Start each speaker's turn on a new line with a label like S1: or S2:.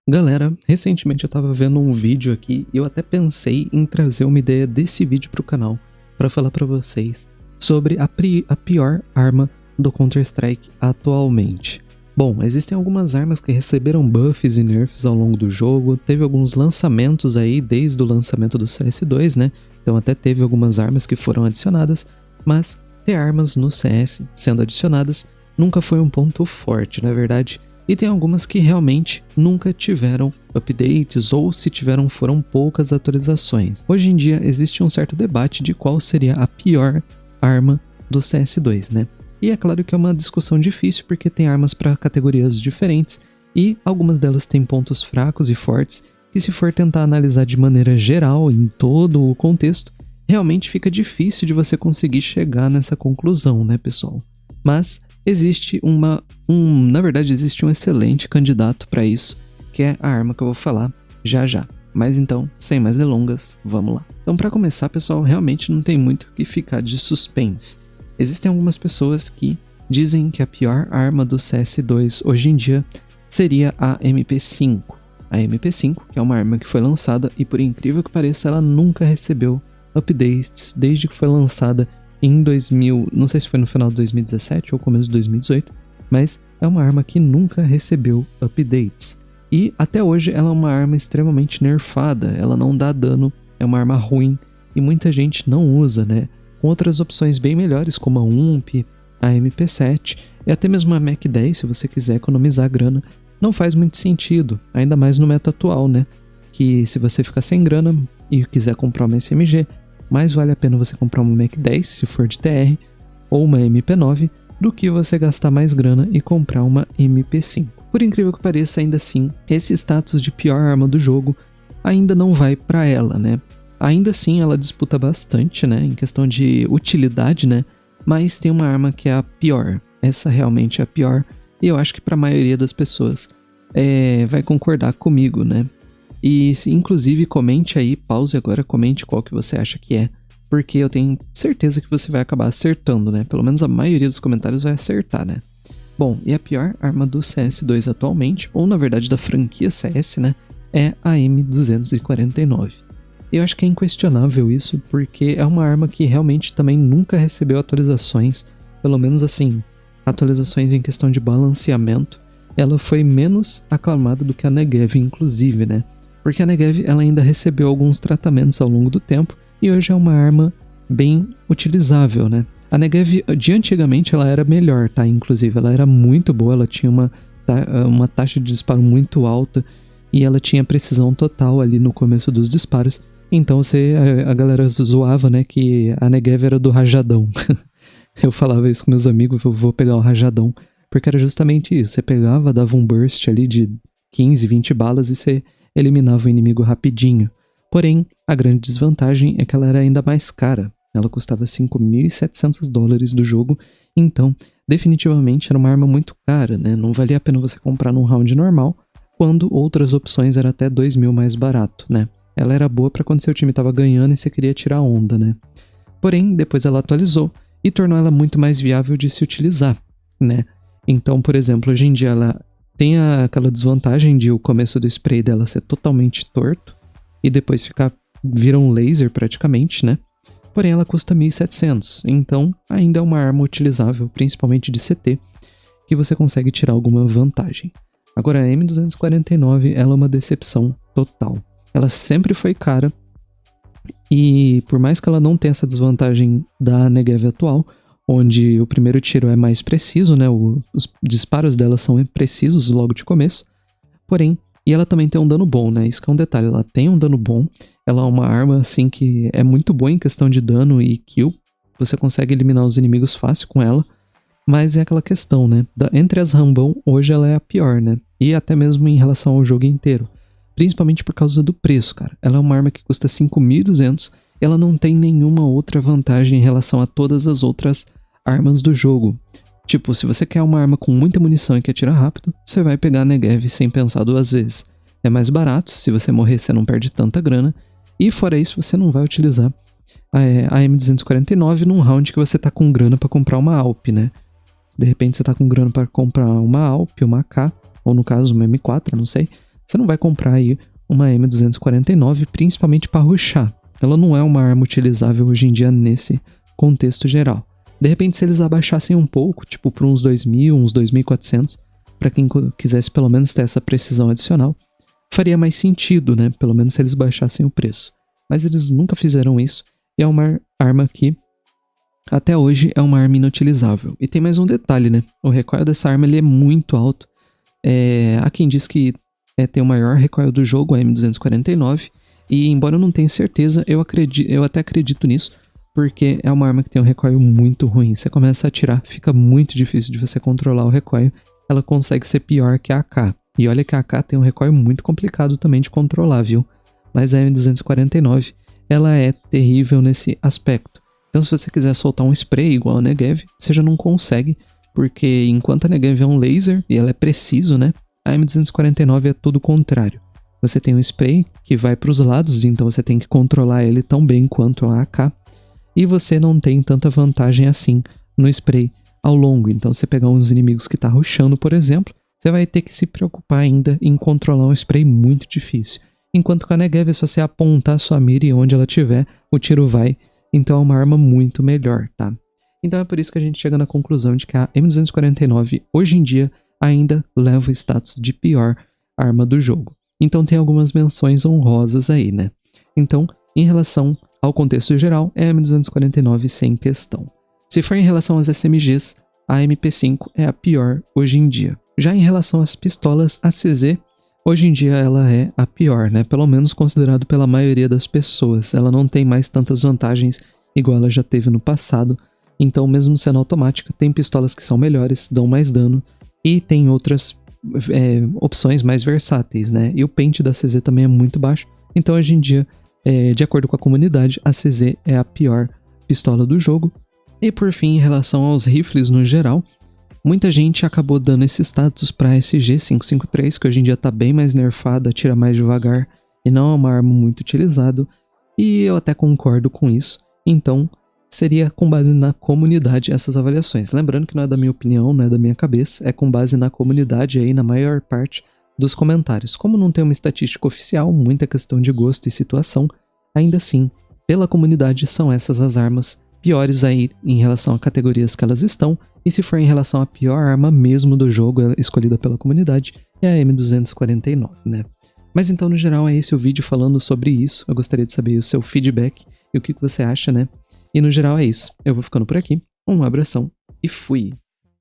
S1: Galera, recentemente eu tava vendo um vídeo aqui e eu até pensei em trazer uma ideia desse vídeo pro canal pra falar pra vocês sobre a pior arma do Counter-Strike atualmente. Bom, existem algumas armas que receberam buffs e nerfs ao longo do jogo, teve alguns lançamentos aí desde o lançamento do CS2, né? Então até teve algumas armas que foram adicionadas, mas ter armas no CS sendo adicionadas nunca foi um ponto forte, na verdade. E tem algumas que realmente nunca tiveram updates ou se tiveram foram poucas atualizações. Hoje em dia existe um certo debate de qual seria a pior arma do CS2, né? E é claro que é uma discussão difícil porque tem armas para categorias diferentes e algumas delas têm pontos fracos e fortes que, se for tentar analisar de maneira geral em todo o contexto, realmente fica difícil de você conseguir chegar nessa conclusão, né, pessoal? Mas existe na verdade existe um excelente candidato para isso, que é a arma que eu vou falar já já. Mas então, sem mais delongas, vamos lá. Então, para começar, pessoal, realmente não tem muito o que ficar de suspense. Existem algumas pessoas que dizem que a pior arma do CS2 hoje em dia seria a MP5. A MP5, que é uma arma que foi lançada e, por incrível que pareça, ela nunca recebeu updates desde que foi lançada em 2000, não sei se foi no final de 2017 ou começo de 2018, mas é uma arma que nunca recebeu updates. E até hoje ela é uma arma extremamente nerfada, ela não dá dano, é uma arma ruim e muita gente não usa, né? Com outras opções bem melhores como a UMP, a MP7 e até mesmo a Mac-10, se você quiser economizar grana, não faz muito sentido, ainda mais no meta atual, né? Que se você ficar sem grana e quiser comprar uma SMG, mais vale a pena você comprar uma Mac-10, se for de TR, ou uma MP9, do que você gastar mais grana e comprar uma MP5. Por incrível que pareça, ainda assim, esse status de pior arma do jogo ainda não vai para ela, né? Ainda assim, ela disputa bastante, né? Em questão de utilidade, né? Mas tem uma arma que é a pior. Essa realmente é a pior. E eu acho que para a maioria das pessoas vai concordar comigo, né? E inclusive comente aí, pause agora, comente qual que você acha que é, porque eu tenho certeza que você vai acabar acertando, né? Pelo menos a maioria dos comentários vai acertar, né? Bom, e a pior arma do CS2 atualmente, ou na verdade da franquia CS, né? É a M249. Eu acho que é inquestionável isso, porque é uma arma que realmente também nunca recebeu atualizações, pelo menos assim, atualizações em questão de balanceamento. Ela foi menos aclamada do que a Negev, inclusive, né? Porque a Negev ela ainda recebeu alguns tratamentos ao longo do tempo e hoje é uma arma bem utilizável, né? A Negev de antigamente ela era melhor, tá? Inclusive ela era muito boa, ela tinha uma taxa de disparo muito alta e ela tinha precisão total ali no começo dos disparos. Então a galera zoava, né, que a Negev era do rajadão. Eu falava isso com meus amigos, eu vou pegar o rajadão, porque era justamente isso. Você pegava, dava um burst ali de 15, 20 balas e você eliminava o inimigo rapidinho. Porém, a grande desvantagem é que ela era ainda mais cara. Ela custava $5.700 do jogo, então definitivamente era uma arma muito cara, né? Não valia a pena você comprar num round normal, quando outras opções eram até 2.000 mais barato, né? Ela era boa para quando seu time estava ganhando e você queria tirar onda, né? Porém, depois ela atualizou e tornou ela muito mais viável de se utilizar, né? Então, por exemplo, hoje em dia ela tem aquela desvantagem de o começo do spray dela ser totalmente torto e depois vira um laser praticamente, né? Porém, ela custa 1.700, então ainda é uma arma utilizável, principalmente de CT, que você consegue tirar alguma vantagem. Agora, a M249 ela é uma decepção total. Ela sempre foi cara e por mais que ela não tenha essa desvantagem da Negev atual, onde o primeiro tiro é mais preciso, né? Os disparos dela são precisos logo de começo. Porém, e ela também tem um dano bom, né? Isso que é um detalhe, ela tem um dano bom. Ela é uma arma, assim, que é muito boa em questão de dano e kill. Você consegue eliminar os inimigos fácil com ela. Mas é aquela questão, né? Entre as Rambão, hoje ela é a pior, né? E até mesmo em relação ao jogo inteiro. Principalmente por causa do preço, cara. Ela é uma arma que custa 5.200. Ela não tem nenhuma outra vantagem em relação a todas as outras armas do jogo. Tipo, se você quer uma arma com muita munição e quer atirar rápido, você vai pegar a Negev sem pensar duas vezes. É mais barato, se você morrer você não perde tanta grana, e fora isso você não vai utilizar a M249 num round que você tá com grana pra comprar uma Alp, né? De repente você tá com grana pra comprar uma Alp, uma AK, ou no caso uma M4, não sei. você não vai comprar aí uma M249, principalmente para rushar. Ela não é uma arma utilizável hoje em dia nesse contexto geral. De repente, se eles abaixassem um pouco, tipo por uns 2.000, uns 2.400, para quem quisesse pelo menos ter essa precisão adicional, faria mais sentido, né? Pelo menos se eles baixassem o preço. Mas eles nunca fizeram isso, e é uma arma que até hoje é uma arma inutilizável. E tem mais um detalhe, né? O recoil dessa arma ele é muito alto. Há quem diz que tem o maior recoil do jogo, a M249, e embora eu não tenha certeza, eu até acredito nisso, porque é uma arma que tem um recoil muito ruim. Você começa a atirar, fica muito difícil de você controlar o recoil. Ela consegue ser pior que a AK. E olha que a AK tem um recoil muito complicado também de controlar, viu? Mas a M249, ela é terrível nesse aspecto. Então se você quiser soltar um spray igual a Negev, você já não consegue, porque enquanto a Negev é um laser, e ela é preciso, né? A M249 é tudo o contrário. Você tem um spray que vai para os lados, então você tem que controlar ele tão bem quanto a AK. E você não tem tanta vantagem assim no spray ao longo. Então, se você pegar uns inimigos que tá rushando, por exemplo, você vai ter que se preocupar ainda em controlar um spray muito difícil. Enquanto com a Negev é só você apontar sua mira e onde ela tiver, o tiro vai. Então é uma arma muito melhor, tá? Então é por isso que a gente chega na conclusão de que a M249, hoje em dia, ainda leva o status de pior arma do jogo. Então tem algumas menções honrosas aí, né? Então, em relação ao contexto geral, é a M249 sem questão. Se for em relação às SMGs, a MP5 é a pior hoje em dia. Já em relação às pistolas, a CZ, hoje em dia ela é a pior, né? Pelo menos considerado pela maioria das pessoas. Ela não tem mais tantas vantagens igual ela já teve no passado. Então, mesmo sendo automática, tem pistolas que são melhores, dão mais dano e tem outras opções mais versáteis, né? E o pente da CZ também é muito baixo. Então, hoje em dia, de acordo com a comunidade, a CZ é a pior pistola do jogo. E por fim, em relação aos rifles no geral, muita gente acabou dando esse status para a SG-553, que hoje em dia está bem mais nerfada, atira mais devagar e não é uma arma muito utilizada. E eu até concordo com isso. Então, seria com base na comunidade essas avaliações. Lembrando que não é da minha opinião, não é da minha cabeça, é com base na comunidade aí, na maior parte dos comentários. Como não tem uma estatística oficial, muita questão de gosto e situação, ainda assim, pela comunidade são essas as armas piores aí em relação a categorias que elas estão, e se for em relação à pior arma mesmo do jogo escolhida pela comunidade, é a M249, né? Mas então, no geral, é esse o vídeo falando sobre isso. Eu gostaria de saber o seu feedback e o que você acha, né? E no geral é isso. Eu vou ficando por aqui. Um abração e fui!